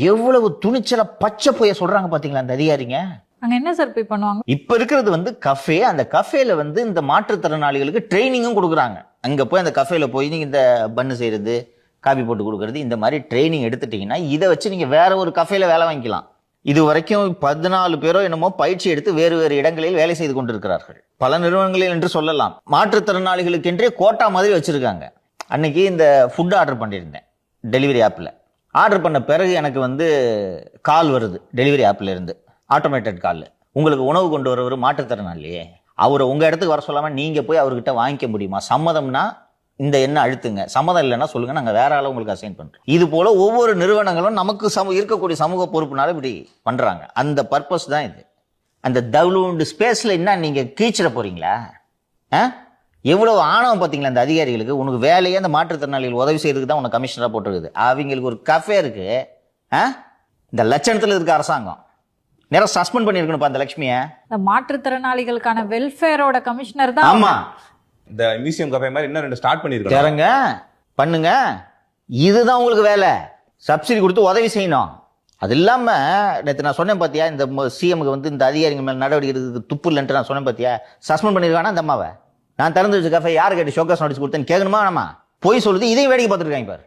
எவ்வளவு துணிச்சல பச்சை பொய்ய சொல்றாங்க பாத்தீங்களா அந்த அதிகாரிங்க. அங்க என்ன சார் போய் பண்ணுவாங்க? இப்ப இருக்கிறது கஃபே. அந்த கஃபேல இந்த மாற்றுத்திறனாளிகளுக்கு ட்ரைனிங்கும் கொடுக்குறாங்க. அங்க போய் அந்த கஃபேல போய் நீங்க இந்த பண்ணு செய்யறது, காபி போட்டு கொடுக்கறது, இந்த மாதிரி ட்ரைனிங் எடுத்துட்டீங்கன்னா இதை வச்சு நீங்க வேற ஒரு கஃபேல வேலை வாங்கிக்கலாம். இது வரைக்கும் 14 பேரோ என்னமோ பயிற்சி எடுத்து வேறு வேறு இடங்களில் வேலை செய்து கொண்டிருக்கிறார்கள். பல நிறுவனங்களில் என்று சொல்லலாம். மாற்றுத்திறனாளிகளுக்கென்றே கோட்டா மாதிரி வச்சிருக்காங்க. அன்னைக்கு இந்த ஃபுட் ஆர்டர் பண்ணியிருந்தேன் டெலிவரி ஆப்ல. ஆர்டர் பண்ண பிறகு எனக்கு கால் வருது டெலிவரி ஆப்ல இருந்து, ஆட்டோமேட்டட் கால். உங்களுக்கு உணவு கொண்டு வரவர் மாற்றுத்திறனாளியே, அவரை உங்க இடத்துக்கு வர சொல்லாம நீங்க போய் அவர்கிட்ட வாங்கிக்க முடியுமா? சம்மதம்னா இந்த எண்ணை அழுத்துங்க, சம்மதம் இல்லைன்னா சொல்லுங்க, நாங்க வேற ஆள உங்களுக்கு அசைன் பண்றோம். இது போல ஒவ்வொரு நிறுவனங்களும் நமக்கு இருக்கக்கூடிய சமூக பொறுப்புனால இப்படி பண்றாங்க. அந்த பர்பஸ் தான் இது. அந்த தவுளுண்டு ஸ்பேஸ்ல என்ன நீங்க கீச்சிட போறீங்களா? எவ்வளவு ஆணவம் பார்த்தீங்களா அந்த அதிகாரிகளுக்கு. உனக்கு வேலையே அந்த மாற்றுத்திறனாளிகள் உதவி செய்யறதுக்கு தான் உனக்கு கமிஷனரா போட்டுருக்குது. அவங்களுக்கு ஒரு கஃபே இருக்கு. இந்த லட்சணத்துல இருக்க அரசாங்கம் நேரம் சஸ்பெண்ட் பண்ணிருக்கணும் அந்த லட்சுமிய. இந்த மாற்றுத்திறனாளிகளுக்கான வெல்ஃபேரோட கமிஷனர் தான். ஆமா, இந்த மியூசியம் கஃபே மாதிரி இன்னும் 2 ஸ்டார்ட் பண்ணிருக்காங்க. பண்ணுங்க. இதுதான் உங்களுக்கு வேலை. சப்சிடி கொடுத்து உதவி செய்யணும். அது இல்லாம நேற்று நான் சொன்னேன் பாத்தியா, இந்த சிஎம்க்கு இந்த அதிகாரிகள் மேல நடவடிக்கை எடுக்கிறதுக்கு துப்பு இல்லைன்ட்டு நான் சொன்னேன் பாத்தியா. சஸ்பெண்ட் பண்ணிருக்கானா அந்த அம்மாவை. நான் திறந்து வச்ச கஃபே யாரு கேட்டு ஷோகாஸ் நோட்டீஸ் கொடுத்தேன்னு கேட்கணுமா? நம்ம போய் சொல்லுது. இதையும் வேடிக்கை பார்த்துருக்காங்க பாரு.